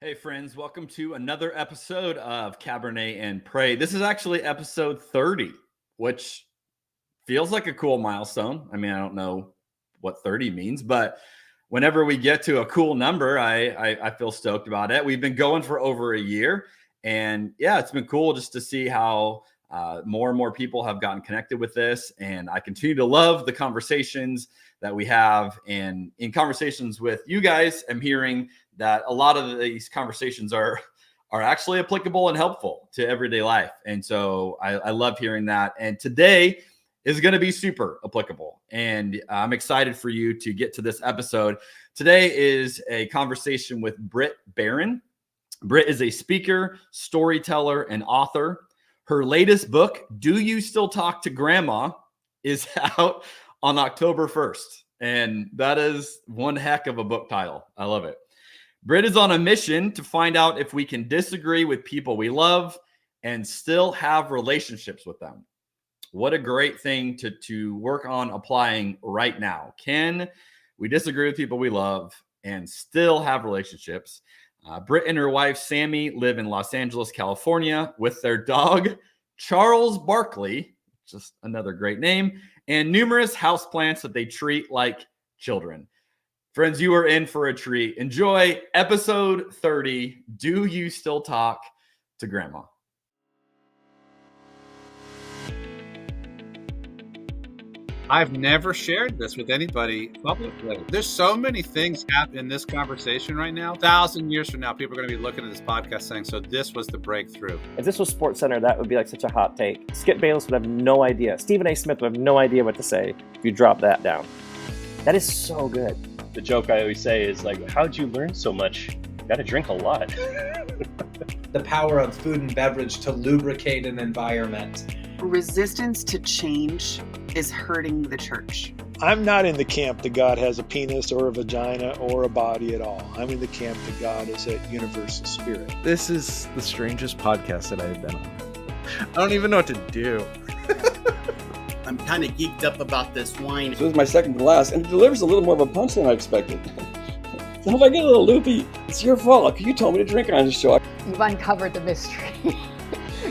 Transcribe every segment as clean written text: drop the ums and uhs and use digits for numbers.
Hey friends, welcome to another episode of Cabernet and Pray. This is actually episode 30, which feels like a cool milestone. I mean, I don't know what 30 means, but whenever we get to a cool number, I feel stoked about it. We've been going for over a year, and yeah, it's been cool just to see how more and more people have gotten connected with this, and I continue to love the conversations that we have. And in conversations with you guys, I'm hearing that a lot of these conversations are actually applicable and helpful to everyday life. And so I love hearing that. And today is going to be super applicable. And I'm excited for you to get to this episode. Today is a conversation with Brit Baron. Brit is a speaker, storyteller, and author. Her latest book, Do You Still Talk to Grandma, is out on October 1st. And that is one heck of a book title. I love it. Brit is on a mission to find out if we can disagree with people we love and still have relationships with them. What a great thing to work on applying right now. Can we disagree with people we love and still have relationships? Brit and her wife, Sammy, live in Los Angeles, California with their dog, Charles Barkley, just another great name, and numerous houseplants that they treat like children. Friends, you are in for a treat. Enjoy episode 30. Do you still talk to grandma? I've never shared this with anybody publicly. There's so many things happening in this conversation right now. 1,000 years from now, people are going to be looking at this podcast saying, so this was the breakthrough. If this was SportsCenter, that would be like such a hot take. Skip Bayless would have no idea. Stephen A. Smith would have no idea what to say if you drop that down. That is so good. The joke I always say is like, how'd you learn so much? You gotta drink a lot. The power of food and beverage to lubricate an environment. Resistance to change is hurting the church. I'm not in the camp that God has a penis or a vagina or a body at all. I'm in the camp that God is a universal spirit. This is the strangest podcast that I've been on. I don't even know what to do. I'm kind of geeked up about this wine. So this is my second glass, and it delivers a little more of a punch than I expected. So if I get a little loopy, it's your fault, because you told me to drink on this show. You've uncovered the mystery.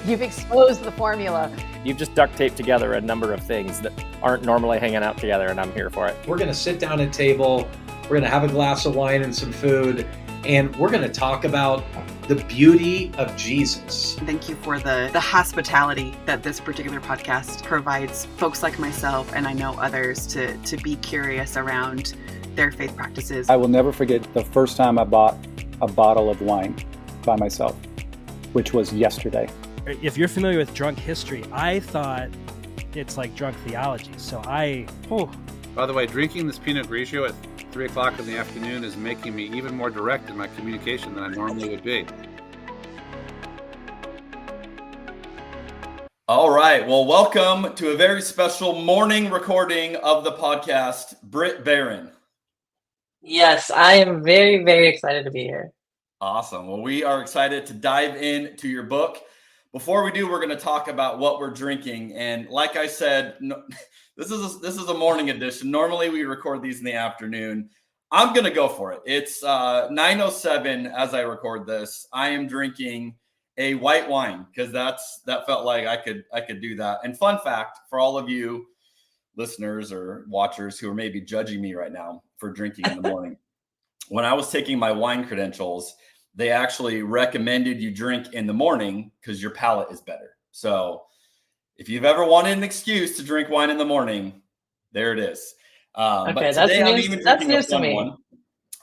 You've exposed the formula. You've just duct taped together a number of things that aren't normally hanging out together, and I'm here for it. We're going to sit down at a table, we're going to have a glass of wine and some food, and we're going to talk about the beauty of Jesus. Thank you for the hospitality that this particular podcast provides folks like myself, and I know others, to be curious around their faith practices. I will never forget the first time I bought a bottle of wine by myself, which was yesterday. If you're familiar with drunk history, I thought it's like drunk theology. So By the way, drinking this Pinot Grigio at 3 o'clock in the afternoon is making me even more direct in my communication than I normally would be. All right. Well, welcome to a very special morning recording of the podcast, Brit Baron. Yes, I am very, very excited to be here. Awesome. Well, we are excited to dive into your book. Before we do, we're going to talk about what we're drinking. And like I said, this is a morning edition. Normally we record these in the afternoon. I'm going to go for it. It's 9:07 as I record this. I am drinking a white wine because that felt like I could do that. And fun fact for all of you listeners or watchers who are maybe judging me right now for drinking in the morning, when I was taking my wine credentials, they actually recommended you drink in the morning because your palate is better. So if you've ever wanted an excuse to drink wine in the morning, there it is. Okay, but today I'm even that's drinking a news to fun me. one.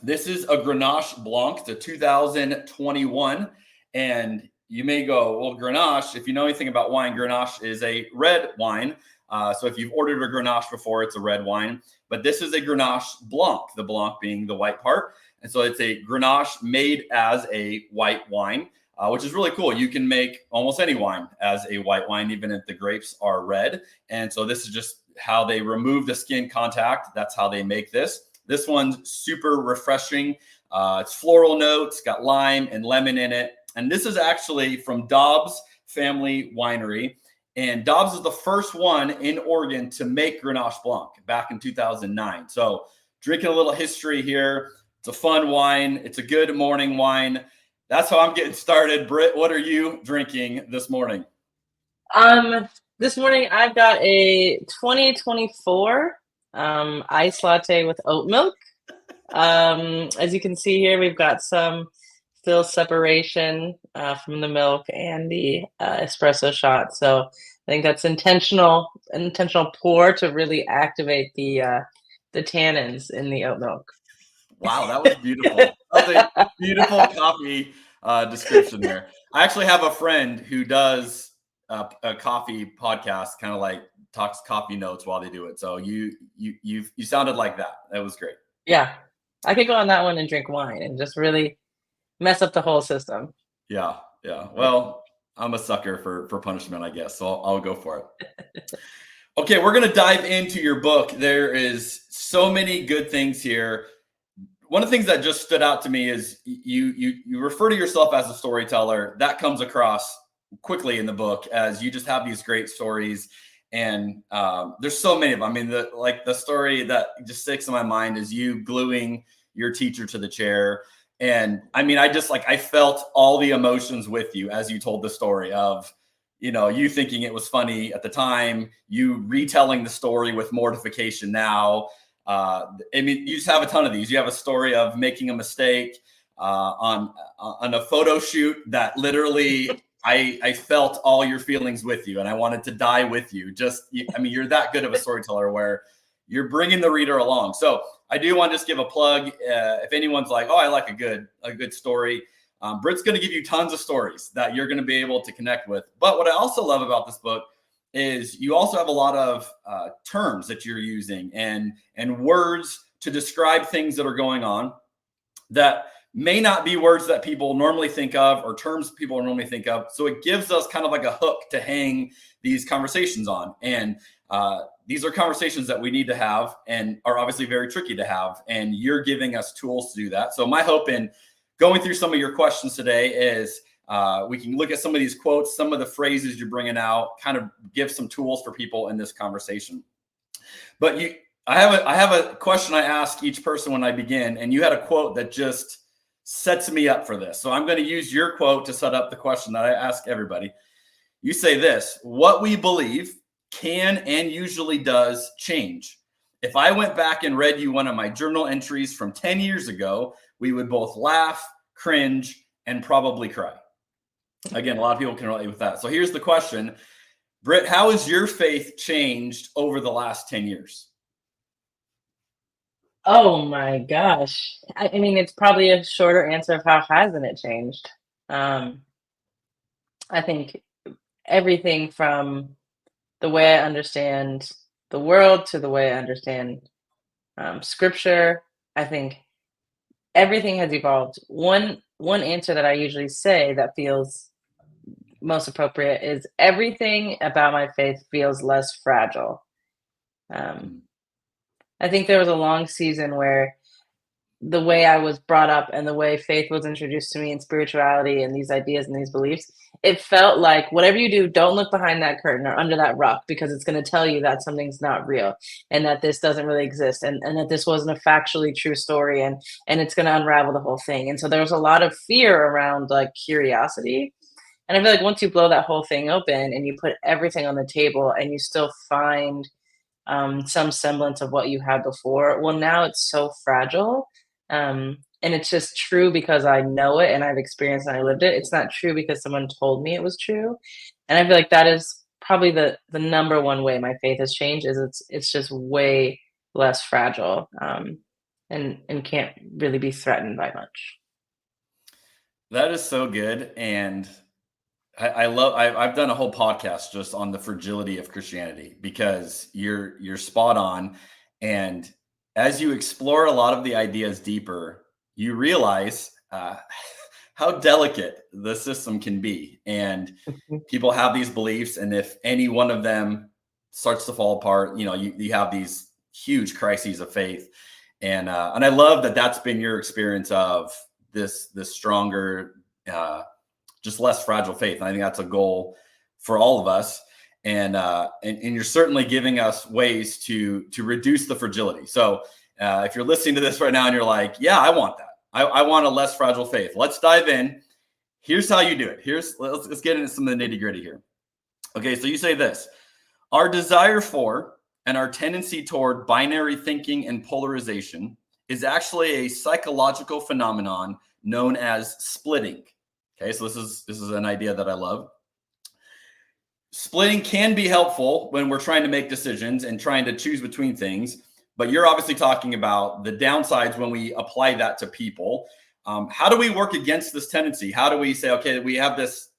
This is a Grenache Blanc, it's a 2021. And you may go, well, Grenache, if you know anything about wine, Grenache is a red wine. So if you've ordered a Grenache before, it's a red wine. But this is a Grenache Blanc, the Blanc being the white part. And so it's a Grenache made as a white wine, which is really cool. You can make almost any wine as a white wine, even if the grapes are red. And so this is just how they remove the skin contact. That's how they make this. This one's super refreshing. It's floral notes, got lime and lemon in it. And this is actually from Dobbs Family Winery. And Dobbs is the first one in Oregon to make Grenache Blanc back in 2009. So drinking a little history here. It's a fun wine. It's a good morning wine. that's how I'm getting started. Britt, what are you drinking this morning? This morning I've got a 2024 iced latte with oat milk. As you can see here, we've got some still separation from the milk and the espresso shot. So I think that's intentional pour to really activate the tannins in the oat milk. Wow, that was beautiful. That was a beautiful coffee description there. I actually have a friend who does a coffee podcast, kind of like talks coffee notes while they do it. So you sounded like that. That was great. Yeah, I could go on that one and drink wine and just really mess up the whole system. Yeah. Well, I'm a sucker for punishment, I guess. So I'll go for it. Okay, we're going to dive into your book. There is so many good things here. One of the things that just stood out to me is you refer to yourself as a storyteller. That comes across quickly in the book as you just have these great stories. And there's so many of them. I mean, the story that just sticks in my mind is you gluing your teacher to the chair. And I mean, I felt all the emotions with you as you told the story of, you thinking it was funny at the time, you retelling the story with mortification now. I mean, you just have a ton of these. You have a story of making a mistake on a photo shoot that literally I felt all your feelings with you and I wanted to die with you. You're that good of a storyteller where you're bringing the reader along. So I do want to just give a plug. If anyone's like, oh, I like a good story, Britt's going to give you tons of stories that you're going to be able to connect with. But what I also love about this book is you also have a lot of terms that you're using and words to describe things that are going on that may not be words that people normally think of or terms people normally think of. So it gives us kind of like a hook to hang these conversations on. And these are conversations that we need to have and are obviously very tricky to have. And you're giving us tools to do that. So my hope in going through some of your questions today is we can look at some of these quotes, some of the phrases you're bringing out, kind of give some tools for people in this conversation. But I have a question I ask each person when I begin, and you had a quote that just sets me up for this. So I'm going to use your quote to set up the question that I ask everybody. You say this: what we believe can and usually does change. If I went back and read you one of my journal entries from 10 years ago, we would both laugh, cringe, and probably cry. Again, a lot of people can relate with that. So here's the question. Britt, how has your faith changed over the last 10 years? Oh my gosh. I mean, it's probably a shorter answer of how hasn't it changed? I think everything from the way I understand the world to the way I understand scripture, I think everything has evolved. One answer that I usually say that feels most appropriate is everything about my faith feels less fragile. I think there was a long season where the way I was brought up and the way faith was introduced to me in spirituality and these ideas and these beliefs, it felt like whatever you do, don't look behind that curtain or under that rock, because it's going to tell you that something's not real and that this doesn't really exist and that this wasn't a factually true story and it's going to unravel the whole thing. And so there was a lot of fear around like curiosity. And I feel like once you blow that whole thing open and you put everything on the table and you still find some semblance of what you had before, well, now it's so fragile. And it's just true because I know it and I've experienced and I lived it. It's not true because someone told me it was true. And I feel like that is probably the number one way my faith has changed is it's just way less fragile and can't really be threatened by much. That is so good. And I've done a whole podcast just on the fragility of Christianity because you're spot on. And as you explore a lot of the ideas deeper, you realize how delicate the system can be. And people have these beliefs. And if any one of them starts to fall apart, you have these huge crises of faith. And I love that that's been your experience of this stronger, just less fragile faith. And I think that's a goal for all of us. And you're certainly giving us ways to reduce the fragility. So if you're listening to this right now and you're like, yeah, I want that. I want a less fragile faith. Let's dive in. Here's how you do it. Let's get into some of the nitty gritty here. Okay, so you say this: our desire for and our tendency toward binary thinking and polarization is actually a psychological phenomenon known as splitting. Okay, so this is an idea that I love. Splitting can be helpful when we're trying to make decisions and trying to choose between things, but you're obviously talking about the downsides when we apply that to people. How do we work against this tendency? How do we say, okay, we have this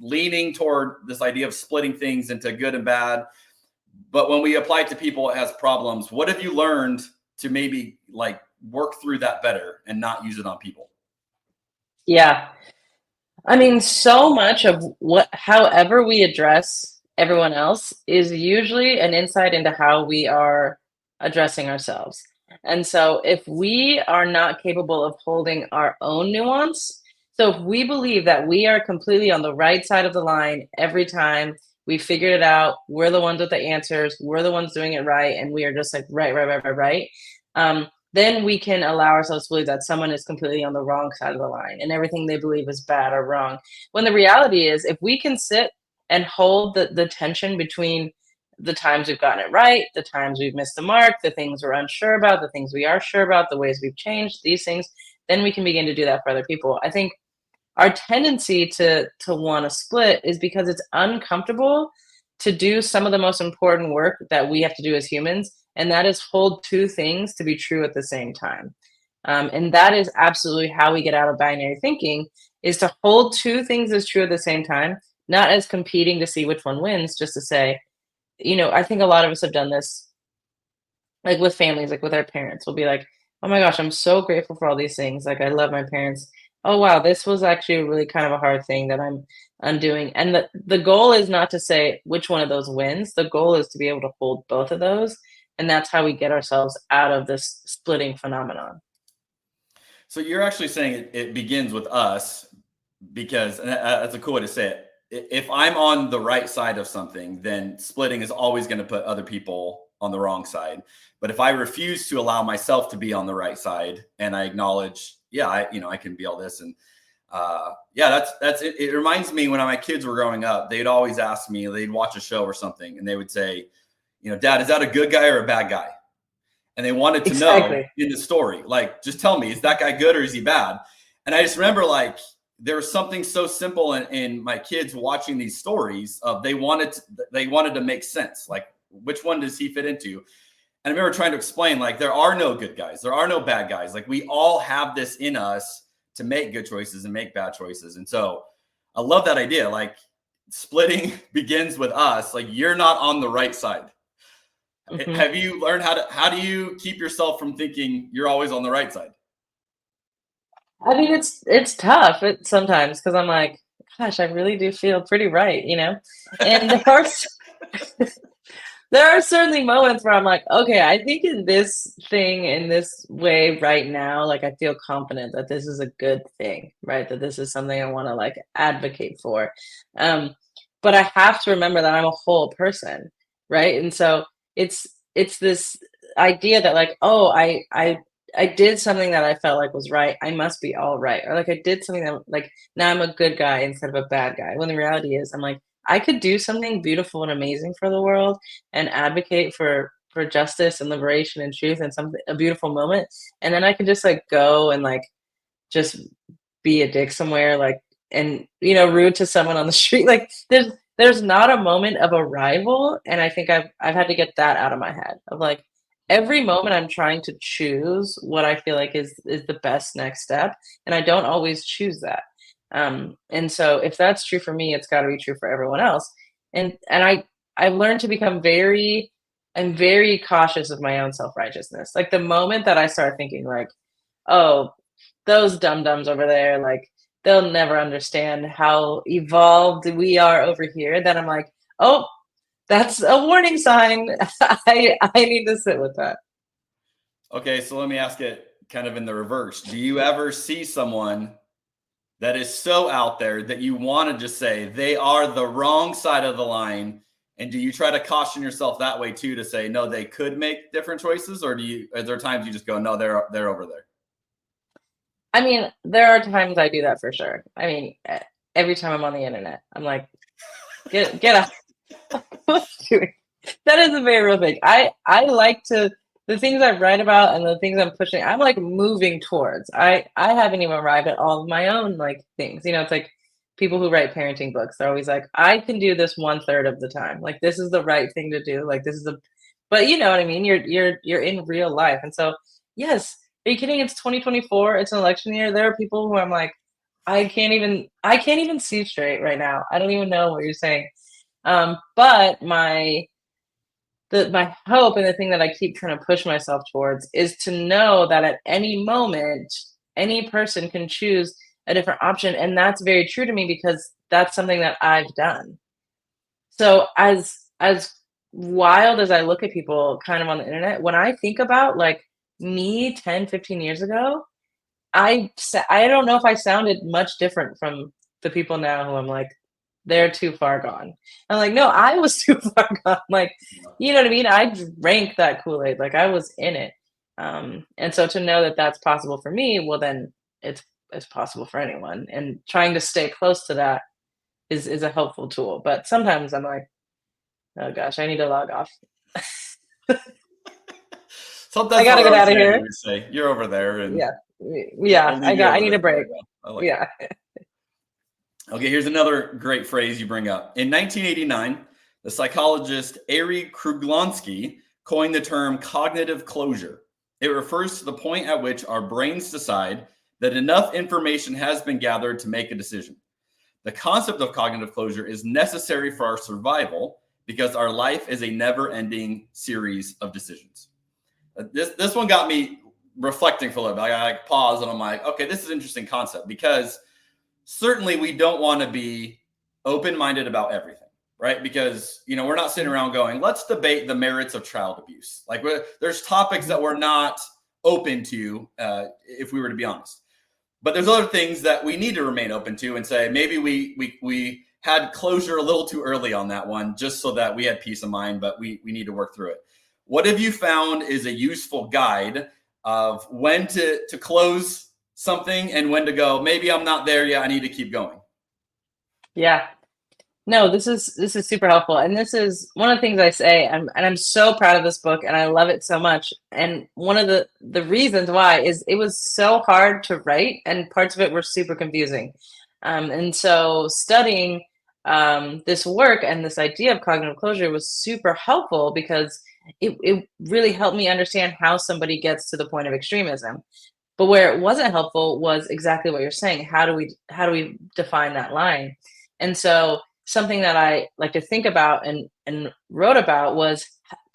leaning toward this idea of splitting things into good and bad, but when we apply it to people, it has problems? What have you learned to maybe like work through that better and not use it on people? Yeah. I mean, so much of however we address everyone else is usually an insight into how we are addressing ourselves. And so if we are not capable of holding our own nuance, so if we believe that we are completely on the right side of the line every time, we figured it out, we're the ones with the answers, we're the ones doing it right, and we are just like right, then we can allow ourselves to believe that someone is completely on the wrong side of the line and everything they believe is bad or wrong. When the reality is, if we can sit and hold the tension between the times we've gotten it right, the times we've missed the mark, the things we're unsure about, the things we are sure about, the ways we've changed, these things, then we can begin to do that for other people. I think our tendency to want to split is because it's uncomfortable to do some of the most important work that we have to do as humans, and that is hold two things to be true at the same time. And that is absolutely how we get out of binary thinking, is to hold two things as true at the same time, not as competing to see which one wins, just to say, I think a lot of us have done this, like with families, like with our parents. We'll be like, oh my gosh, I'm so grateful for all these things. Like, I love my parents. Oh, wow, this was actually really kind of a hard thing that I'm undoing. And the goal is not to say which one of those wins. The goal is to be able to hold both of those. And that's how we get ourselves out of this splitting phenomenon. So you're actually saying it begins with us, because, and that's a cool way to say it. If I'm on the right side of something, then splitting is always going to put other people on the wrong side. But if I refuse to allow myself to be on the right side and I acknowledge, I can be all this. And that's it. It reminds me when my kids were growing up, they'd always ask me, they'd watch a show or something and they would say, Dad, is that a good guy or a bad guy? And they wanted to know in the story, like, just tell me, is that guy good or is he bad? And I just remember, like, there was something so simple in my kids watching these stories of they wanted to make sense. Like, which one does he fit into? And I remember trying to explain, like, there are no good guys. There are no bad guys. Like, we all have this in us to make good choices and make bad choices. And so I love that idea. Like, splitting begins with us. Like, you're not on the right side. Mm-hmm. Have you learned how do you keep yourself from thinking you're always on the right side? I mean, it's tough sometimes because I'm like, gosh, I really do feel pretty right, And there are certainly moments where I'm like, okay, I think in this thing, in this way right now, like, I feel confident that this is a good thing, right? That this is something I want to like advocate for. But I have to remember that I'm a whole person, right? And so it's this idea that like, oh, I did something that I felt like was right. I must be all right. Or like I did something that like now I'm a good guy instead of a bad guy. When the reality is I'm like, I could do something beautiful and amazing for the world and advocate for justice and liberation and truth and a beautiful moment. And then I could just like go and like just be a dick somewhere, like, and rude to someone on the street. Like there's not a moment of arrival. And I think I've had to get that out of my head of like, every moment I'm trying to choose what I feel like is the best next step. And I don't always choose that. And so if that's true for me, it's got to be true for everyone else. And I've learned to become I'm very cautious of my own self-righteousness. Like the moment that I start thinking like, oh, those dum-dums over there, like they'll never understand how evolved we are over here. Then I'm like, oh, that's a warning sign. I need to sit with that. Okay, so let me ask it kind of in the reverse. Do you ever see someone that is so out there that you want to just say they are the wrong side of the line? And do you try to caution yourself that way too, to say, no, they could make different choices? Or are there times you just go, no, they're over there? I mean, there are times I do that for sure. I mean, every time I'm on the internet, I'm like, get out. What are you doing? That is a very real thing. I like to the things I write about and the things I'm pushing. I'm like moving towards. I haven't even arrived at all of my own like things. You know, it's like people who write parenting books. They're always like, I can do this 1/3 of the time. Like this is the right thing to do. Like this is the, but you know what I mean. You're in real life, and so yes. Are you kidding? It's 2024. It's an election year. There are people who I'm like, I can't even see straight right now. I don't even know what you're saying. But my hope and the thing that I keep trying to push myself towards is to know that at any moment, any person can choose a different option. And that's very true to me because that's something that I've done. So as wild as I look at people kind of on the internet, when I think about like me 10, 15 years ago, I don't know if I sounded much different from the people now who I'm like, they're too far gone. I'm like, no, I was too far gone. Like, you know what I mean? I drank that Kool-Aid. Like I was in it. And so to know that that's possible for me, well, then it's possible for anyone. And trying to stay close to that is a helpful tool. But sometimes I'm like, oh gosh, I need to log off. Sometimes I gotta get out of here. Say, you're over there, and yeah, I need a break. Like yeah. Okay, here's another great phrase you bring up. In 1989, the psychologist Ari Kruglonsky coined the term cognitive closure. It refers to the point at which our brains decide that enough information has been gathered to make a decision. The concept of cognitive closure is necessary for our survival because our life is a never-ending series of decisions. This one got me reflecting for a little bit. I paused and I'm like, okay, this is an interesting concept because certainly we don't want to be open-minded about everything, right? Because, you know, we're not sitting around going, let's debate the merits of child abuse. Like there's topics that we're not open to, if we were to be honest. But there's other things that we need to remain open to and say, maybe we had closure a little too early on that one, just so that we had peace of mind, but we need to work through it. What have you found is a useful guide of when to close something and when to go, maybe I'm not there yet, I need to keep going? Yeah. No, this is super helpful. And this is one of the things I say, and I'm so proud of this book and I love it so much. And one of the reasons why is it was so hard to write and parts of it were super confusing. And so studying this work and this idea of cognitive closure was super helpful because it really helped me understand how somebody gets to the point of extremism. But where it wasn't helpful was exactly what you're saying. How do we define that line? And so something that I like to think about and wrote about was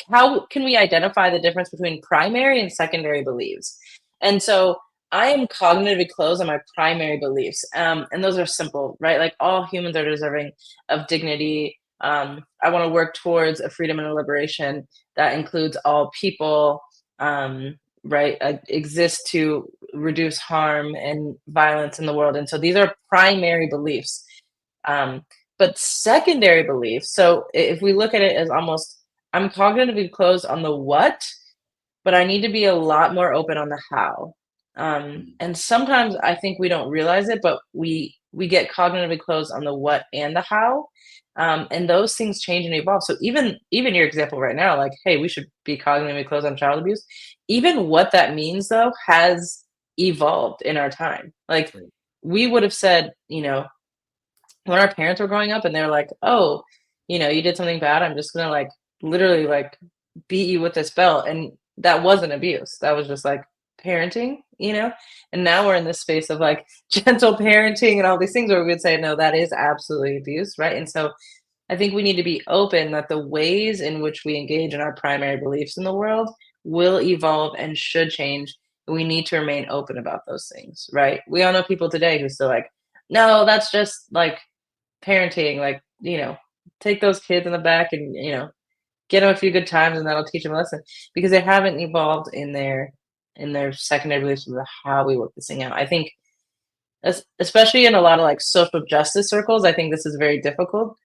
how can we identify the difference between primary and secondary beliefs? And so I am cognitively closed on my primary beliefs. And those are simple, right? Like all humans are deserving of dignity. I want to work towards a freedom and a liberation that includes all people, right? Exist to reduce harm and violence in the world. And so these are primary beliefs. But secondary beliefs, so if we look at it as almost, I'm cognitively closed on the what, but I need to be a lot more open on the how. And sometimes I think we don't realize it, but we get cognitively closed on the what and the how. And those things change and evolve. So even your example right now, like, hey, we should be cognitively closed on child abuse. Even what that means, though, has evolved in our time. Like we would have said, you know, when our parents were growing up and they're like, oh, you know, you did something bad, I'm just gonna like literally like beat you with this belt. And that wasn't abuse. That was just like parenting, you know? And now we're in this space of like gentle parenting and all these things where we would say, no, that is absolutely abuse, right? And so I think we need to be open that the ways in which we engage in our primary beliefs in the world will evolve and should change. We need to remain open about those things, right? We all know people today who still like, no, that's just like parenting, like, you know, take those kids in the back and, you know, get them a few good times and that'll teach them a lesson, because they haven't evolved in their secondary beliefs of how we work this thing out. I think especially in a lot of like social justice circles, I think this is very difficult.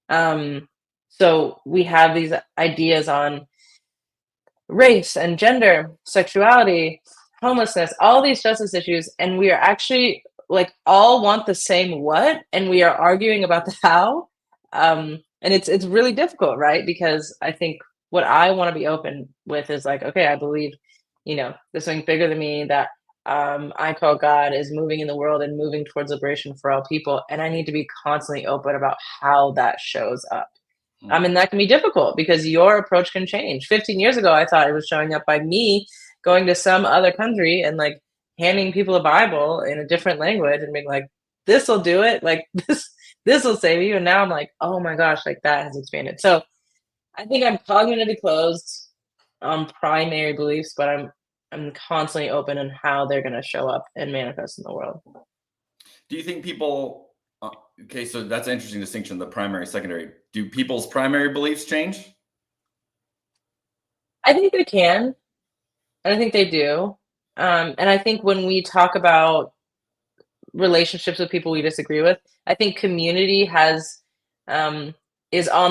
So we have these ideas on race and gender, sexuality, homelessness, all these justice issues, and we are actually like all want the same what, and we are arguing about the how. And it's really difficult, right? Because I think what I want to be open with is like, okay, I believe, there's something bigger than me that I call God is moving in the world and moving towards liberation for all people, and I need to be constantly open about how that shows up. And that can be difficult because your approach can change. 15 years ago, I thought it was showing up by me going to some other country and like handing people a Bible in a different language and being like, this will do it. Like this will save you. And now I'm like, oh my gosh, like that has expanded. So I think I'm cognitively closed on primary beliefs, but I'm constantly open on how they're going to show up and manifest in the world. Do you think people? Okay, so that's an interesting distinction, the primary, secondary. Do people's primary beliefs change? I think they can. And I think they do. And I think when we talk about relationships with people we disagree with, I think community is on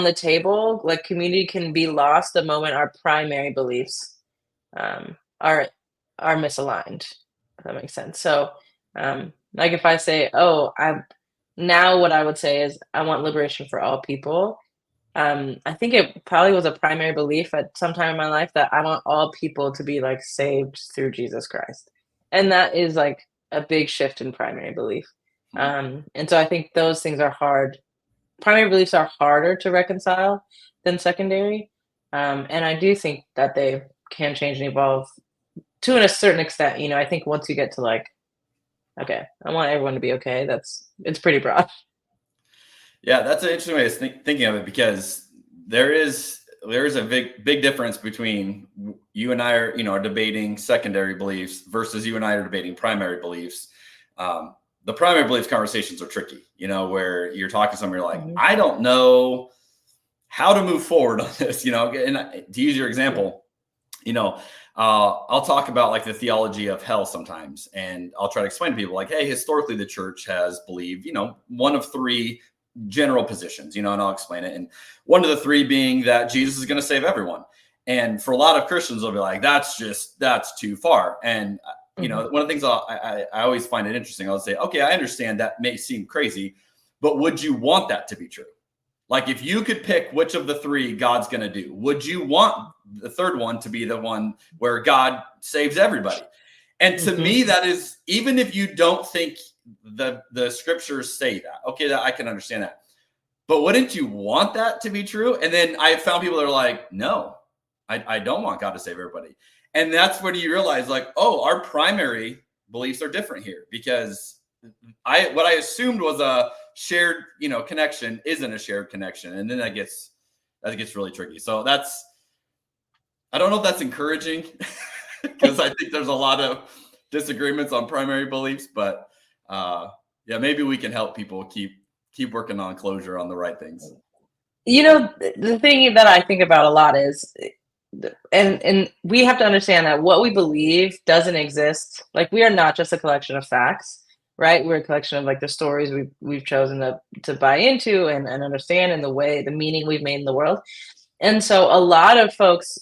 the table. Like community can be lost the moment our primary beliefs are misaligned. If that makes sense. So like if I say, now what I would say is I want liberation for all people. I think it probably was a primary belief at some time in my life that I want all people to be like saved through Jesus Christ. And that is like a big shift in primary belief. And so I think those things are hard. Primary beliefs are harder to reconcile than secondary. And I do think that they can change and evolve to a certain extent. I think once you get to like, okay, I want everyone to be okay. It's pretty broad. Yeah, that's an interesting way of thinking of it, because there is a big difference between you and I are debating secondary beliefs versus you and I are debating primary beliefs. The primary beliefs conversations are tricky, where you're talking to someone, you're like, I don't know how to move forward on this, and to use your example, I'll talk about like the theology of hell sometimes, and I'll try to explain to people like, hey, historically the church has believed, one of three general positions, and I'll explain it. And one of the three being that Jesus is going to save everyone. And for a lot of Christians, they'll be like, that's too far. And, one of the things I always find it interesting, I'll say, okay, I understand that may seem crazy, but would you want that to be true? Like if you could pick which of the three God's going to do, would you want the third one to be the one where God saves everybody? And to me, that is, even if you don't think the scriptures say that, okay, that I can understand that, but wouldn't you want that to be true? And then I found people that are like, no, I don't want God to save everybody. And that's when you realize like, oh, our primary beliefs are different here, because what I assumed was a shared, connection isn't a shared connection. And then that gets really tricky. So I don't know if that's encouraging because I think there's a lot of disagreements on primary beliefs, but maybe we can help people keep working on closure on the right things. The thing that I think about a lot is, and we have to understand that what we believe doesn't exist. Like we are not just a collection of facts, right? We're a collection of like the stories we've chosen to buy into and understand, and the meaning we've made in the world. And so a lot of folks,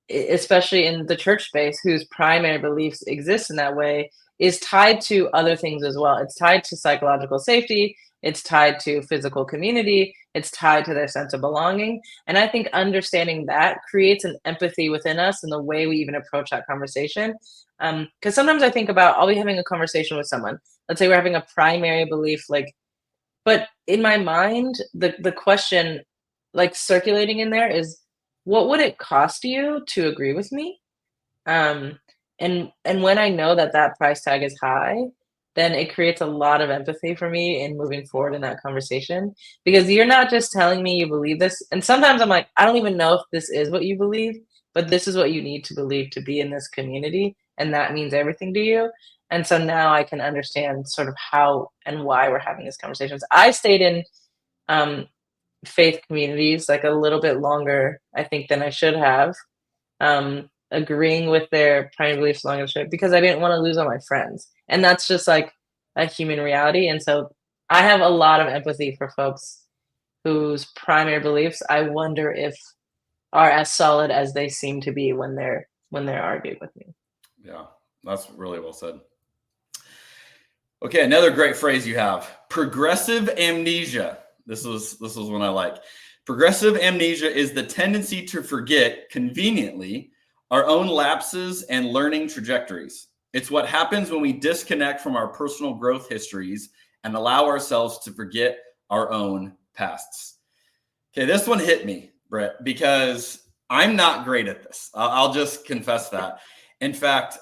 especially in the church space, whose primary beliefs exist in that way, is tied to other things as well. It's tied to psychological safety. It's tied to physical community. It's tied to their sense of belonging. And I think understanding that creates an empathy within us in the way we even approach that conversation. Because sometimes I think about, I'll be having a conversation with someone. Let's say we're having a primary belief, but in my mind, the question like circulating in there is, what would it cost you to agree with me? And when I know that price tag is high, then it creates a lot of empathy for me in moving forward in that conversation, because you're not just telling me you believe this. And sometimes I'm like, I don't even know if this is what you believe, but this is what you need to believe to be in this community. And that means everything to you. And so now I can understand sort of how and why we're having these conversations. I stayed in faith communities like a little bit longer, I think, than I should have, agreeing with their primary beliefs long and short, because I didn't want to lose all my friends. And that's just like a human reality. And so I have a lot of empathy for folks whose primary beliefs I wonder if are as solid as they seem to be when they're arguing with me. Yeah, that's really well said. Okay, another great phrase you have: progressive amnesia. This was one I like. Progressive amnesia is the tendency to forget conveniently our own lapses and learning trajectories. It's what happens when we disconnect from our personal growth histories and allow ourselves to forget our own pasts. Okay, this one hit me, Britt, because I'm not great at this. I'll just confess that. In fact,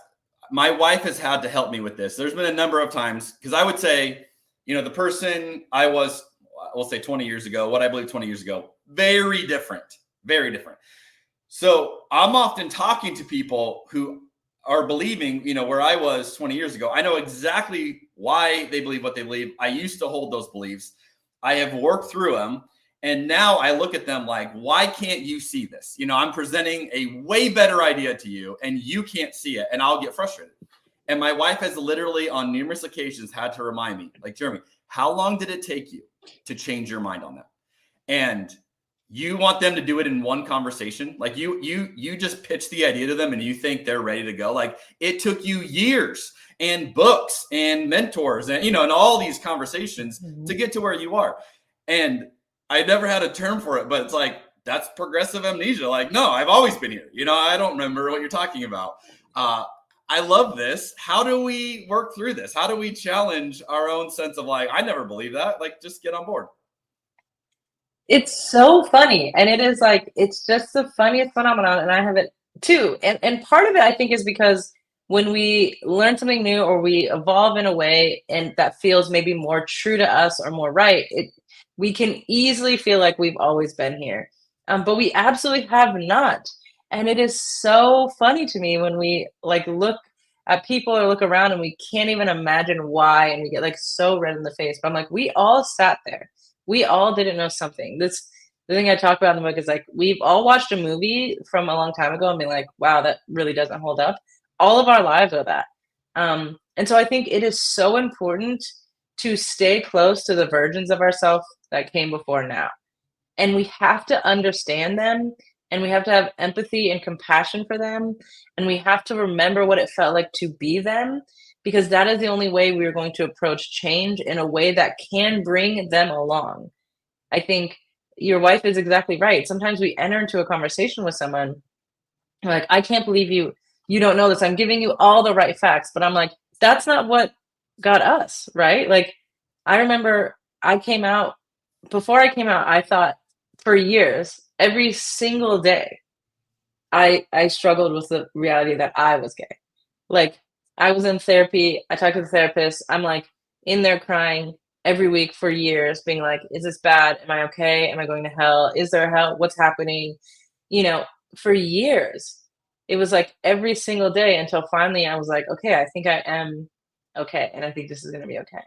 my wife has had to help me with this. There's been a number of times, because I would say, the person I was, we'll say 20 years ago, what I believe 20 years ago, very different, very different. So I'm often talking to people who are believing, where I was 20 years ago. I know exactly why they believe what they believe. I used to hold those beliefs. I have worked through them. And now I look at them like, why can't you see this? I'm presenting a way better idea to you and you can't see it. And I'll get frustrated. And my wife has literally on numerous occasions had to remind me, like, Jeremy, how long did it take you to change your mind on that? And you want them to do it in one conversation. Like you just pitch the idea to them and you think they're ready to go. Like it took you years and books and mentors and, and all these conversations to get to where you are. And I never had a term for it, but it's like, that's progressive amnesia. Like, no, I've always been here. I don't remember what you're talking about. I love this. How do we work through this? How do we challenge our own sense of like, I never believed that. Like, just get on board. It's so funny. And it is like, it's just the funniest phenomenon. And I have it too. And part of it, I think, is because when we learn something new or we evolve in a way and that feels maybe more true to us or more right, we can easily feel like we've always been here. But we absolutely have not. And it is so funny to me when we like look at people or look around and we can't even imagine why. And we get like so red in the face. But I'm like, we all sat there. We all didn't know something. The thing I talk about in the book is like, we've all watched a movie from a long time ago and been like, wow, that really doesn't hold up. All of our lives are that. And so I think it is so important to stay close to the versions of ourselves that came before now. And we have to understand them, and we have to have empathy and compassion for them, and we have to remember what it felt like to be them, because that is the only way we're going to approach change in a way that can bring them along. I think your wife is exactly right. Sometimes we enter into a conversation with someone like, I can't believe you don't know this. I'm giving you all the right facts, but I'm like, that's not what got us, right? Like, I remember before I came out, I thought for years, every single day, I struggled with the reality that I was gay. Like, I was in therapy. I talked to the therapist. I'm like in there crying every week for years, being like, is this bad? Am I okay? Am I going to hell? Is there hell? What's happening? For years, it was like every single day until finally I was like, okay, I think I am okay. And I think this is going to be okay.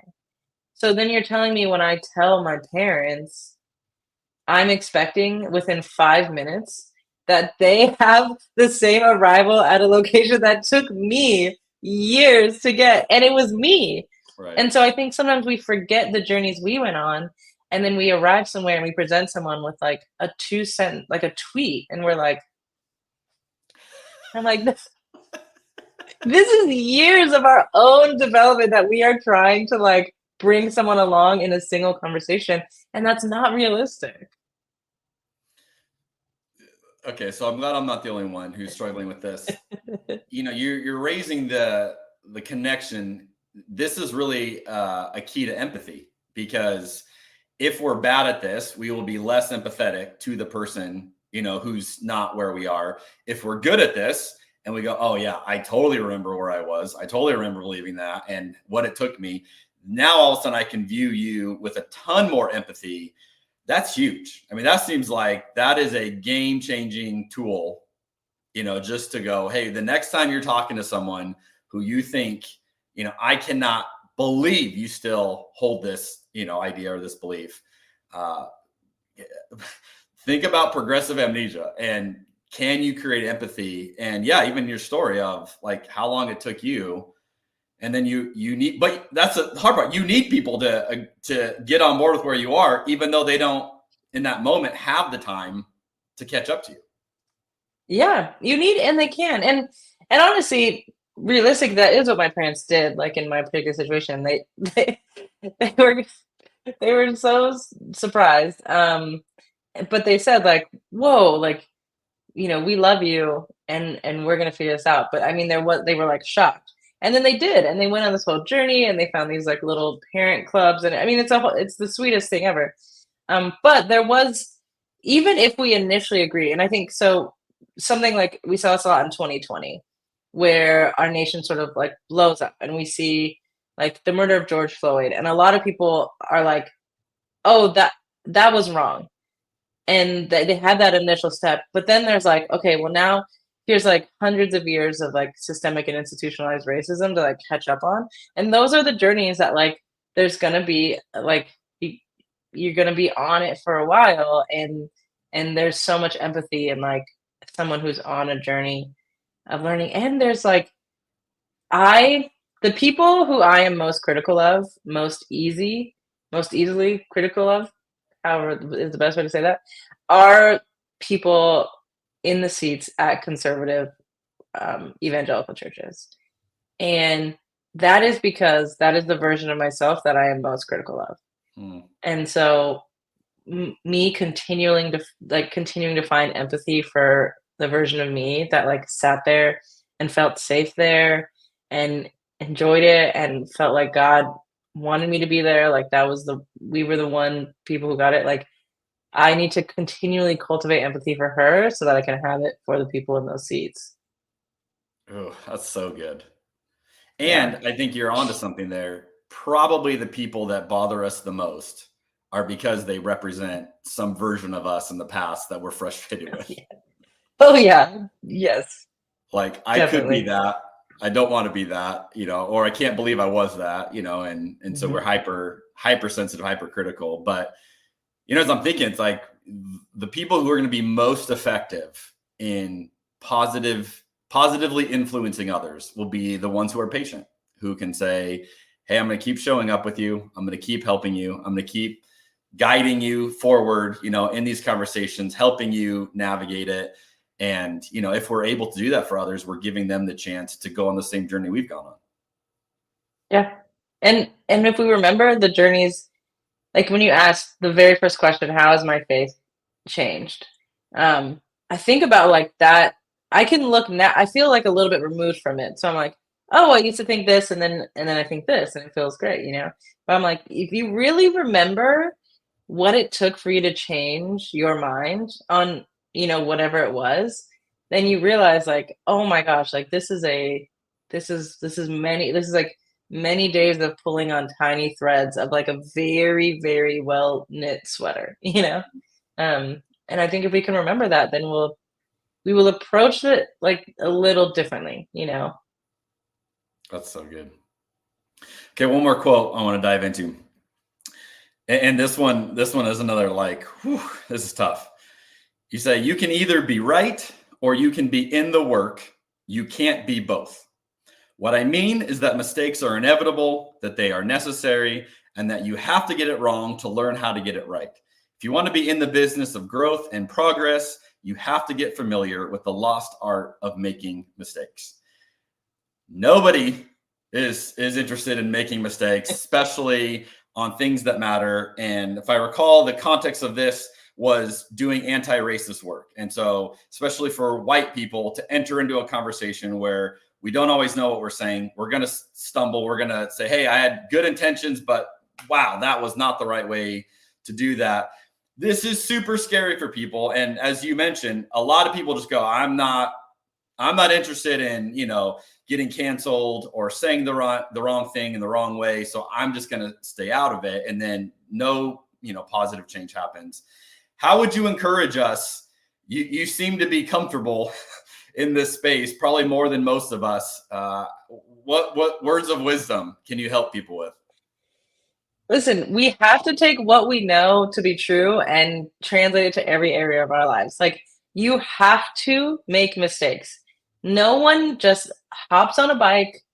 So then you're telling me when I tell my parents, I'm expecting within 5 minutes that they have the same arrival at a location that took me years to get. And it was me. Right. And so I think sometimes we forget the journeys we went on. And then we arrive somewhere and we present someone with like a 2-cent, like a tweet. And we're like, I'm like, this is years of our own development that we are trying to like bring someone along in a single conversation. And that's not realistic. Okay, so I'm glad I'm not the only one who's struggling with this. You're raising the connection. This is really a key to empathy, because if we're bad at this, we will be less empathetic to the person, who's not where we are. If we're good at this and we go, oh yeah, I totally remember where I was. I totally remember believing that and what it took me. Now all of a sudden I can view you with a ton more empathy. That's huge. I mean, that seems like that is a game-changing tool, just to go, hey, the next time you're talking to someone who you think, I cannot believe you still hold this, idea or this belief. Think about progressive amnesia and can you create empathy? And yeah, even your story of like how long it took you. And then you need, but that's the hard part. You need people to get on board with where you are, even though they don't in that moment have the time to catch up to you. Yeah, you need, and they can. And honestly, realistic, that is what my parents did. Like in my particular situation, they were they were so surprised. But they said like, "Whoa, like, we love you, and we're gonna figure this out." But I mean, they were like shocked, and then they did, and they went on this whole journey, and they found these like little parent clubs, and I mean, it's the sweetest thing ever. But there was, even if we initially agree, and I think so, something like we saw this a lot in 2020, where our nation sort of like blows up, and we see like the murder of George Floyd, and a lot of people are like, "Oh, that was wrong." And they had that initial step, but then there's like, okay, well, now here's like hundreds of years of like systemic and institutionalized racism to like catch up on, and those are the journeys that like there's gonna be like you're gonna be on it for a while, and there's so much empathy and like someone who's on a journey of learning. And there's like the people who I am most critical of, most easily critical of, however is the best way to say that, are people in the seats at conservative evangelical churches. And that is because that is the version of myself that I am most critical of. And so me continuing to find empathy for the version of me that like sat there and felt safe there and enjoyed it and felt like God wanted me to be there, like we were the one people who got it. Like, I need to continually cultivate empathy for her so that I can have it for the people in those seats. Oh, that's so good. And I think you're onto something there. Probably the people that bother us the most are because they represent some version of us in the past that we're frustrated with. Oh yeah. Yes. Like, I could be that. I don't want to be that, or I can't believe I was that, and so we're hypersensitive, hypercritical. But, as I'm thinking, it's like the people who are going to be most effective in positively influencing others will be the ones who are patient, who can say, hey, I'm going to keep showing up with you. I'm going to keep helping you. I'm going to keep guiding you forward, in these conversations, helping you navigate it. And, if we're able to do that for others, we're giving them the chance to go on the same journey we've gone on. Yeah. And if we remember the journeys, like when you asked the very first question, how has my faith changed? I think about like that. I can look now, I feel like a little bit removed from it. So I'm like, oh, I used to think this, and then I think this, and it feels great, But I'm like, if you really remember what it took for you to change your mind on, whatever it was, then you realize like, oh my gosh, like this is like many days of pulling on tiny threads of like a very, very well knit sweater, And I think if we can remember that, then we will approach it like a little differently, That's so good. Okay, one more quote I want to dive into. And this one is another like, whew, this is tough. You say, you can either be right or you can be in the work. You can't be both. What I mean is that mistakes are inevitable, that they are necessary, and that you have to get it wrong to learn how to get it right. If you want to be in the business of growth and progress, you have to get familiar with the lost art of making mistakes. Nobody is interested in making mistakes, especially on things that matter. And if I recall, the context of this was doing anti-racist work. And so, especially for white people to enter into a conversation where we don't always know what we're saying, we're going to stumble. We're going to say, hey, I had good intentions, but wow, that was not the right way to do that. This is super scary for people. And as you mentioned, a lot of people just go, I'm not interested in, getting canceled or saying the wrong thing in the wrong way. So I'm just going to stay out of it. And then no, positive change happens. How would you encourage us? You seem to be comfortable in this space, probably more than most of us. What words of wisdom can you help people with? Listen, we have to take what we know to be true and translate it to every area of our lives. Like, you have to make mistakes. No one just hops on a bike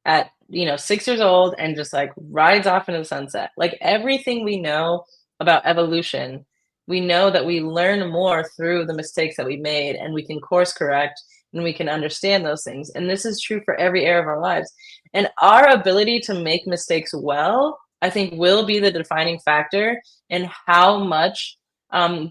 at 6 years old and just like rides off into the sunset. Like, everything we know about evolution, we know that we learn more through the mistakes that we made, and we can course correct, and we can understand those things. And this is true for every area of our lives. And our ability to make mistakes well, I think, will be the defining factor in how much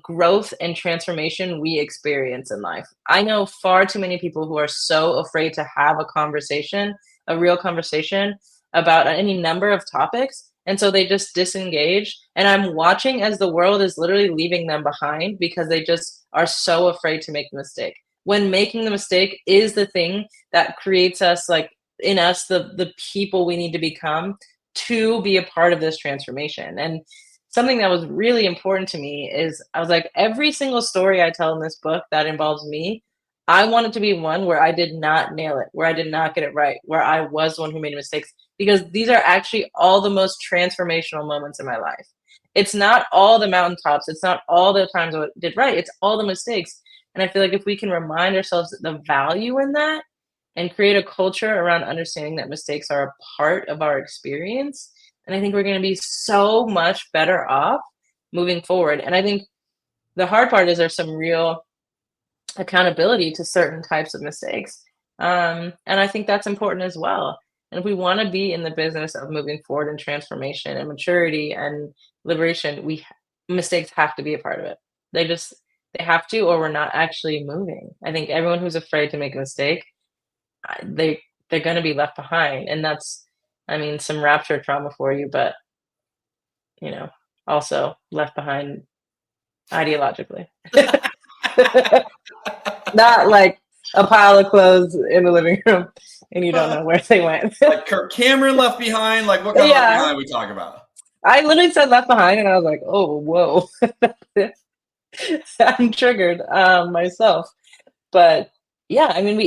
growth and transformation we experience in life. I know far too many people who are so afraid to have a conversation, a real conversation about any number of topics. And so they just disengage. And I'm watching as the world is literally leaving them behind because they just are so afraid to make the mistake. When making the mistake is the thing that creates us, like in us, the people we need to become to be a part of this transformation. And something that was really important to me is I was like, every single story I tell in this book that involves me, I want it to be one where I did not nail it, where I did not get it right, where I was the one who made mistakes, because these are actually all the most transformational moments in my life. It's not all the mountaintops. It's not all the times I did right. It's all the mistakes. And I feel like if we can remind ourselves the value in that and create a culture around understanding that mistakes are a part of our experience, and I think we're going to be so much better off moving forward. And I think the hard part is there's some real accountability to certain types of mistakes. And I think that's important as well. And if we want to be in the business of moving forward in transformation and maturity and liberation, mistakes have to be a part of it. They have to, or we're not actually moving. I think everyone who's afraid to make a mistake, they're going to be left behind. And that's, I mean, some rapture trauma for you, but, you know, also left behind ideologically. Not like a pile of clothes in the living room and you don't know where they went. Like Kirk Cameron left behind? Like what kind of left behind are we talking about? I literally said left behind and I was like, oh, whoa. I'm triggered myself. But yeah, I mean,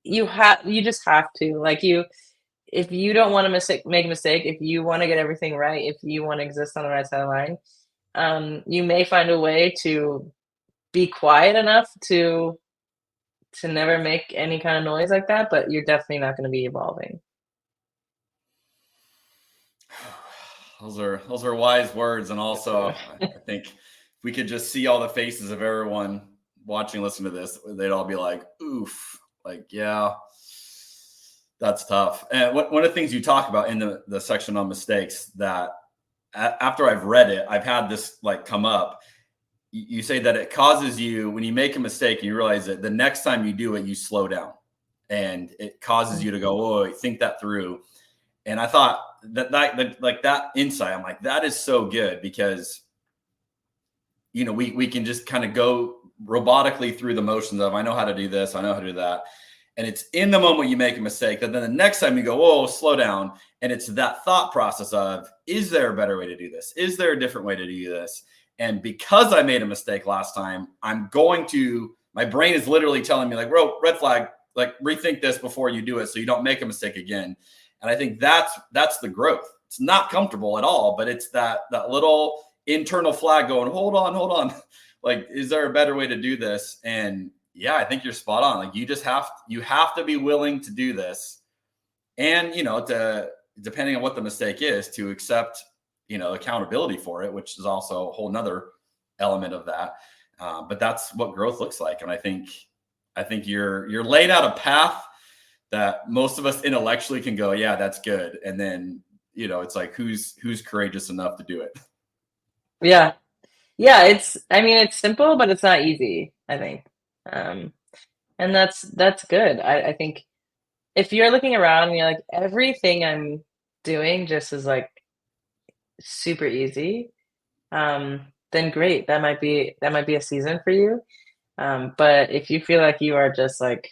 you just have to, like, if you don't want to make a mistake, if you want to get everything right, if you want to exist on the right side of the line, you may find a way to be quiet enough to never make any kind of noise like that, but you're definitely not going to be evolving. Those are wise words. And also I think if we could just see all the faces of everyone watching, listen to this, they'd all be like, oof, like, yeah, that's tough. And one of the things you talk about in the section on mistakes that after I've read it, I've had this like come up. You say that it causes you, when you make a mistake and you realize that the next time you do it, you slow down and it causes you to go, oh, think that through. And I thought that insight, I'm like, that is so good because, you know, we can just kind of go robotically through the motions of, I know how to do this, I know how to do that. And it's in the moment you make a mistake that then the next time you go, oh, slow down. And it's that thought process of, is there a better way to do this? Is there a different way to do this? And because I made a mistake last time, my brain is literally telling me like, red flag, like rethink this before you do it so you don't make a mistake again. And I think that's the growth. It's not comfortable at all, but it's that little internal flag going, hold on. Like, is there a better way to do this? And yeah, I think you're spot on. Like you have to be willing to do this. And, you know, depending on what the mistake is, to accept, you know, accountability for it, which is also a whole nother element of that. But that's what growth looks like. And I think you're laying out a path that most of us intellectually can go, yeah, that's good. And then, you know, it's like, who's courageous enough to do it? Yeah. Yeah. It's simple, but it's not easy, I think. And that's good. I think if you're looking around and you're like, everything I'm doing just is like super easy, then great. That might be a season for you. But if you feel like you are just like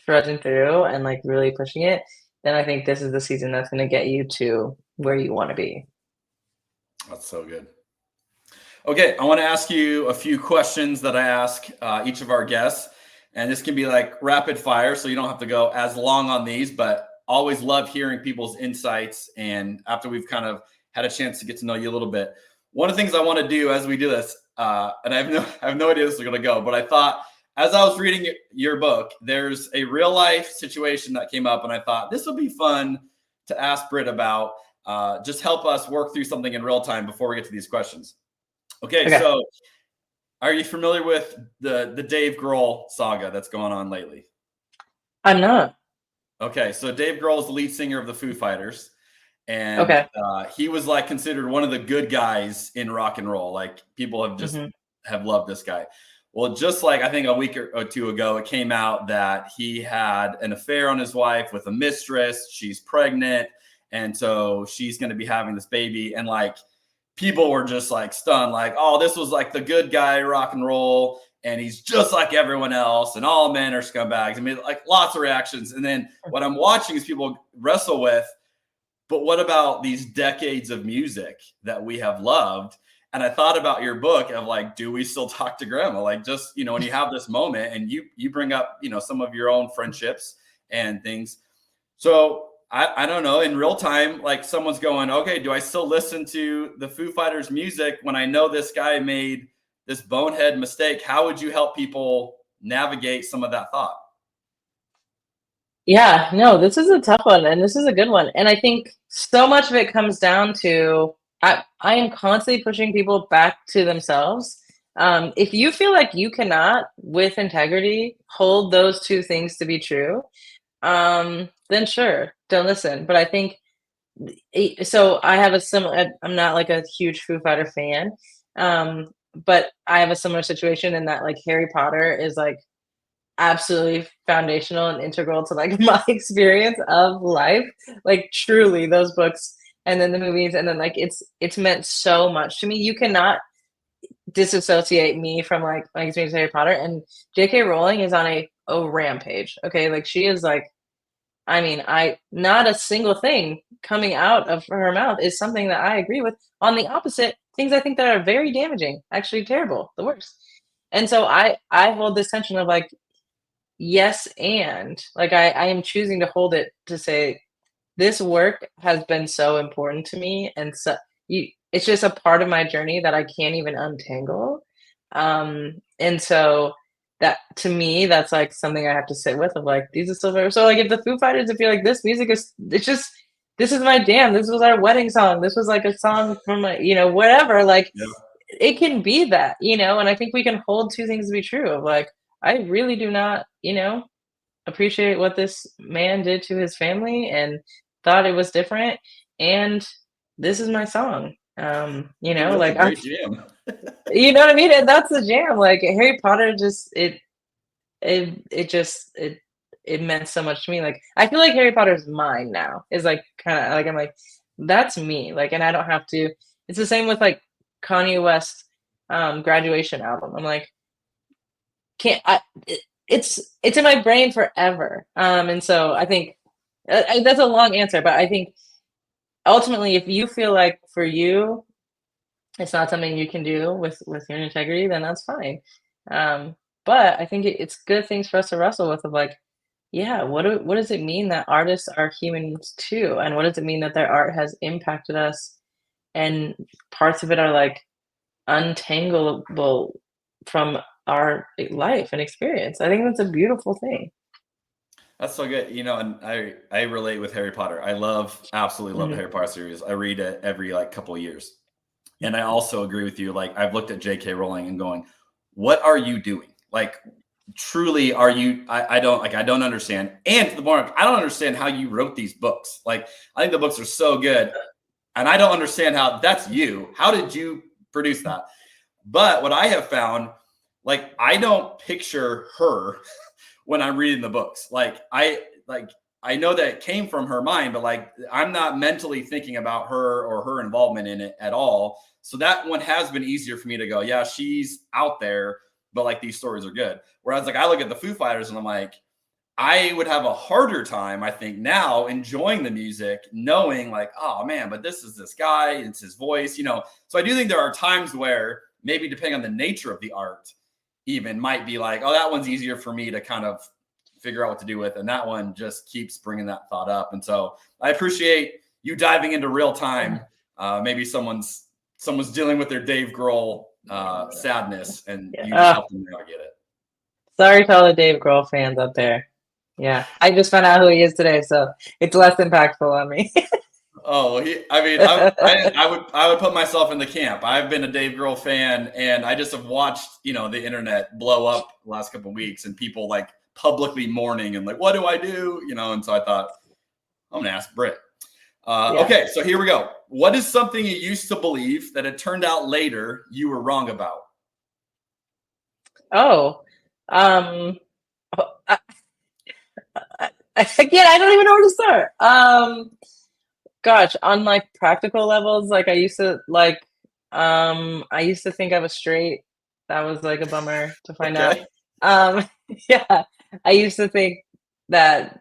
trudging through and like really pushing it, then I think this is the season that's going to get you to where you want to be. That's so good. Okay, I want to ask you a few questions that I ask each of our guests, and this can be like rapid fire, so you don't have to go as long on these, but always love hearing people's insights. And after we've kind of had a chance to get to know you a little bit, one of the things I want to do as we do this, and I have no idea this is going to go, but I thought as I was reading your book, there's a real life situation that came up, and I thought this would be fun to ask Brit about. Just help us work through something in real time before we get to these questions. Okay. So, all Are you familiar with the Dave Grohl saga that's going on lately? I'm not. Okay, so Dave Grohl is the lead singer of the Foo Fighters, and Okay. he was like considered one of the good guys in rock and roll. Like people have just have loved this guy. Well, just like I think a week or two ago, it came out that he had an affair on his wife with a mistress. She's pregnant, and so she's going to be having this baby. And like people were just like stunned, like, oh, this was like the good guy rock and roll, and he's just like everyone else, and all men are scumbags. I mean, like lots of reactions. And then what I'm watching is people wrestle with, but what about these decades of music that we have loved? And I thought about your book of like, do we still talk to grandma? Like just, you know, when you have this moment and you bring up, you know, some of your own friendships and things. So I don't know, in real time, like someone's going, okay, do I still listen to the Foo Fighters music when I know this guy made this bonehead mistake? How would you help people navigate some of that thought? Yeah, no, this is a tough one, and this is a good one. And I think so much of it comes down to I am constantly pushing people back to themselves. If you feel like you cannot, with integrity, hold those two things to be true, then sure, don't listen. But I think so. I have a similar. I'm not like a huge Foo Fighter fan, but I have a similar situation in that like Harry Potter is like absolutely foundational and integral to like my experience of life. Like truly those books and then the movies and then like it's meant so much to me. You cannot disassociate me from like my experience with Harry Potter, and J.K. Rowling is on a rampage. Okay, like she is like, I mean, not a single thing coming out of her mouth is something that I agree with. On the opposite, things I think that are very damaging, actually terrible, the worst. And so I hold this tension of like, yes, and like I am choosing to hold it to say this work has been so important to me, and so it's just a part of my journey that I can't even untangle. And so that to me, that's like something I have to sit with of like these are still very so like if the Foo Fighters, if you're like this music is it's just this is my jam, this was our wedding song, this was like a song from my whatever, like it can be that, and I think we can hold two things to be true of like I really do not, appreciate what this man did to his family and thought it was different. And this is my song. Like great jam. You know what I mean? And that's the jam. Like Harry Potter just it meant so much to me. Like I feel like Harry Potter's mine now. Is like kind of like I'm like, that's me. Like, and I don't have to. It's the same with like Kanye West graduation album. I'm like, it's in my brain forever. And so I think that's a long answer, but I think ultimately, if you feel like for you, it's not something you can do with your integrity, then that's fine. But I think it's good things for us to wrestle with of like, yeah, what does it mean that artists are humans too? And what does it mean that their art has impacted us? And parts of it are like untangleable from our life and experience. I think that's a beautiful thing. That's so good. And I relate with Harry Potter. I absolutely love the Harry Potter series. I read it every like couple of years. And I also agree with you. Like I've looked at J.K. Rowling and going, what are you doing? Like truly are you, I don't understand. And to the point, I don't understand how you wrote these books. Like I think the books are so good. And I don't understand how that's you. How did you produce that? But what I have found, like I don't picture her when I'm reading the books. I know that it came from her mind, but like I'm not mentally thinking about her or her involvement in it at all. So that one has been easier for me to go, yeah, she's out there, but like these stories are good. Whereas like I look at the Foo Fighters and I'm like, I would have a harder time, I think, now enjoying the music, knowing like, oh man, but this is this guy, it's his voice, So I do think there are times where maybe depending on the nature of the art, even might be like, oh, that one's easier for me to kind of figure out what to do with. And that one just keeps bringing that thought up. And so I appreciate you diving into real time. Maybe someone's dealing with their Dave Grohl sadness and you just help them navigate it. Sorry to all the Dave Grohl fans out there. Yeah, I just found out who he is today, so it's less impactful on me. I would put myself in the camp. I've been a Dave Grohl fan, and I just have watched, the internet blow up the last couple of weeks, and people like publicly mourning and like, what do I do? And so I thought, I'm going to ask Brit. Okay, so here we go. What is something you used to believe that it turned out later you were wrong about? Again, I don't even know where to start. Gosh, on like practical levels, like I used to think I was straight. That was like a bummer to find out. Yeah, I used to think that,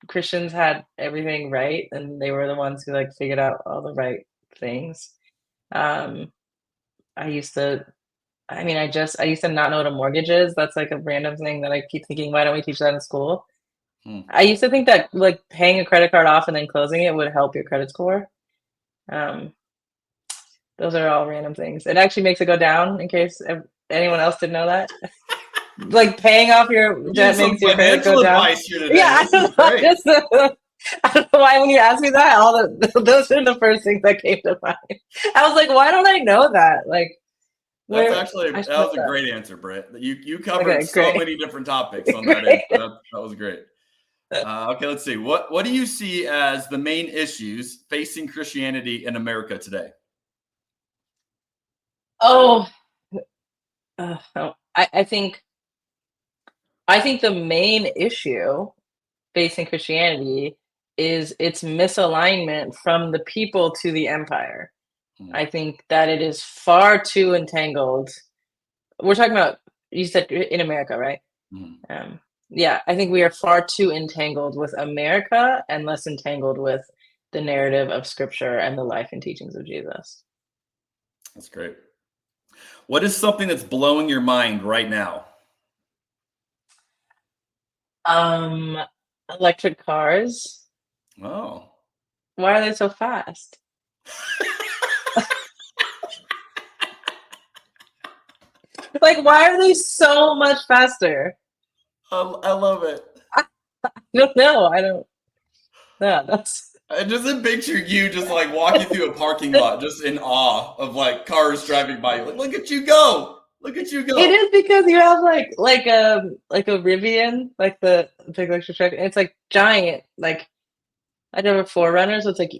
Christians had everything right and they were the ones who like figured out all the right things. I used to not know what a mortgage is. That's like a random thing that I keep thinking, why don't we teach that in school? I used to think that like paying a credit card off and then closing it would help your credit score. Those are all random things. It actually makes it go down, in case anyone else didn't know that. Like paying off your debt makes your credit go down. Yeah, I don't know why when you asked me that, those are the first things that came to mind. I was like, why don't I know that? Like, that was a great answer, Britt. You covered so many different topics on that answer. That was great. Okay, let's see. What do you see as the main issues facing Christianity in America today? I think the main issue facing Christianity is its misalignment from the people to the empire. I think that it is far too entangled. We're talking about, you said in America, right? Yeah, I think we are far too entangled with America and less entangled with the narrative of Scripture and the life and teachings of Jesus. That's great. What is something that's blowing your mind right now? Electric cars. Oh. Why are they so fast? Like, why are they so much faster? I love it. I don't know. I don't. Yeah, that's. I just picture you just like walking through a parking lot, just in awe of like cars driving by you. Like, look at you go! Look at you go! It is because you have like a Rivian, like the big electric truck. And it's like giant. Like I drove a 4Runner, so it's like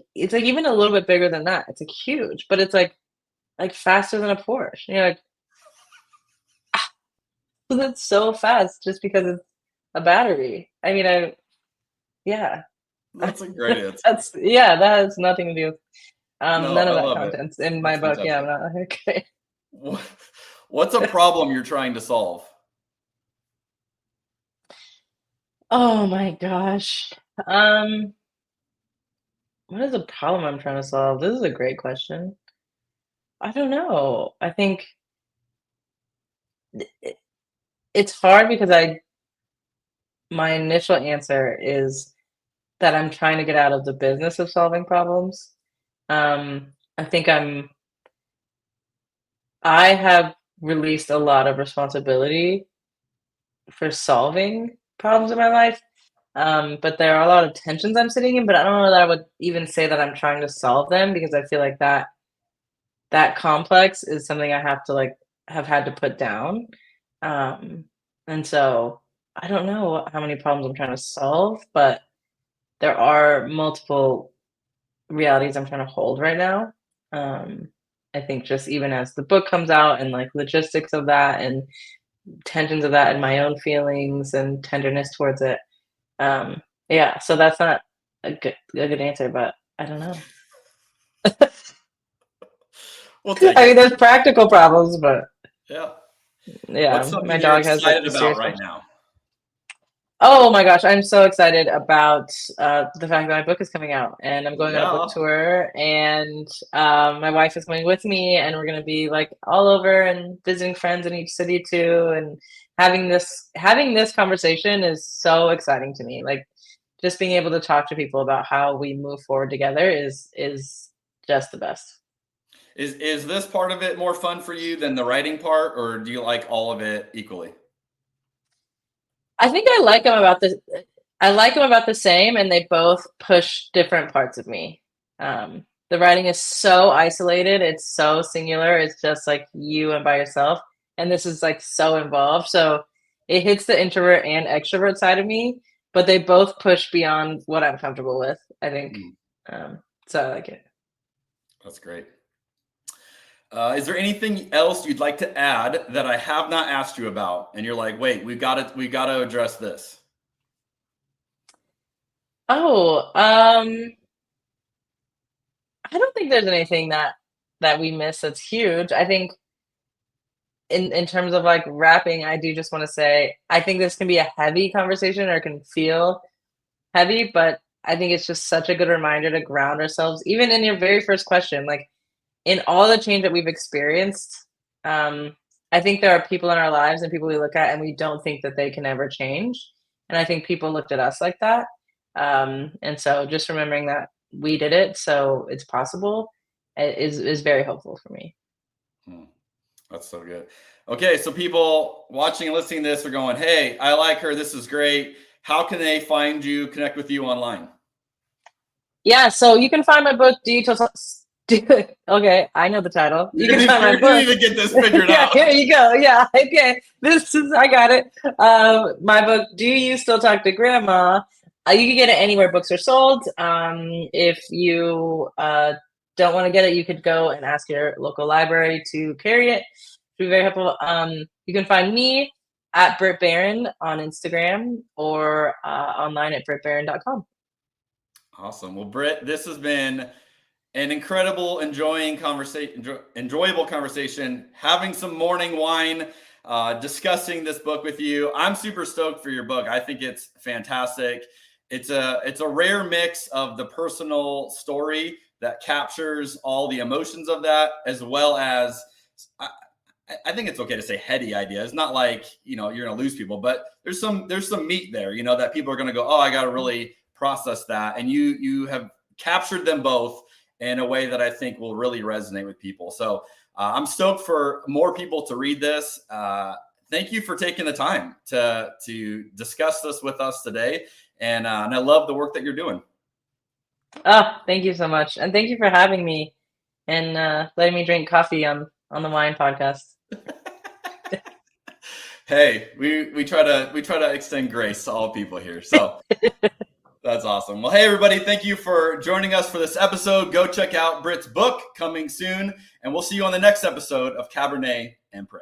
even a little bit bigger than that. It's like huge, but it's like faster than a Porsche. And you're like, that's so fast just because it's a battery. I mean, yeah. That's a great answer. That has nothing to do with No, none of I that love content's it. in my That's book. Yeah, I'm not okay. What's a problem you're trying to solve? Oh my gosh. What is a problem I'm trying to solve? This is a great question. I don't know. I think it's hard because my initial answer is that I'm trying to get out of the business of solving problems. I think I have released a lot of responsibility for solving problems in my life. But there are a lot of tensions I'm sitting in, but I don't know that I would even say that I'm trying to solve them, because I feel like that complex is something I have to have had to put down. And so I don't know how many problems I'm trying to solve, but there are multiple realities I'm trying to hold right now. I think just even as the book comes out and like logistics of that and tensions of that and my own feelings and tenderness towards it. Yeah, so that's not a good answer, but I don't know. I mean, there's practical problems, but yeah. Yeah, my dog has excited about right now. Oh my gosh, I'm so excited about the fact that my book is coming out, and I'm going on a book tour, and my wife is going with me, and we're going to be like all over and visiting friends in each city too, and having this conversation is so exciting to me. Like just being able to talk to people about how we move forward together is just the best. Is this part of it more fun for you than the writing part, or do you like all of it equally? I think I like them about this. I like them about the same, and they both push different parts of me. The writing is so isolated. It's so singular. It's just like you and by yourself. And this is like so involved. So it hits the introvert and extrovert side of me, but they both push beyond what I'm comfortable with, I think. So I like it. That's great. Is there anything else you'd like to add that I have not asked you about? And you're like, wait, we got to address this. Oh, I don't think there's anything that we miss that's huge. I think in terms of like wrapping, I do just want to say I think this can be a heavy conversation or can feel heavy, but I think it's just such a good reminder to ground ourselves, even in your very first question, like in all the change that we've experienced. I think there are people in our lives and people we look at and we don't think that they can ever change. And I think people looked at us like that. And so just remembering that we did it, so it's possible, is very helpful for me. That's so good. Okay, so people watching and listening to this are going, hey, I like her. This is great. How can they find you, connect with you online? Yeah, so you can find my book, okay, I know the title. You can find my book. You need to get this figured out. Here you go. Yeah, okay. I got it. My book, Do You Still Talk to Grandma? You can get it anywhere books are sold. If you don't want to get it, you could go and ask your local library to carry it. It'd be very helpful. You can find me at Brit Baron on Instagram or online at britbaron.com. Awesome. Well, Brit, this has been an incredible, enjoyable conversation, having some morning wine, discussing this book with you. I'm super stoked for your book. I think it's fantastic. It's a rare mix of the personal story that captures all the emotions of that, as well as I think it's okay to say heady ideas. Not like, you're going to lose people, but there's some meat there, that people are going to go, oh, I got to really process that. And you have captured them both in a way that I think will really resonate with people. So I'm stoked for more people to read this. Thank you for taking the time to discuss this with us today. And I love the work that you're doing. Oh, thank you so much. And thank you for having me and letting me drink coffee on the wine podcast. Hey, we try to extend grace to all people here. So that's awesome. Well, hey, everybody, thank you for joining us for this episode. Go check out Brit's book coming soon, and we'll see you on the next episode of Cabernet and Pray.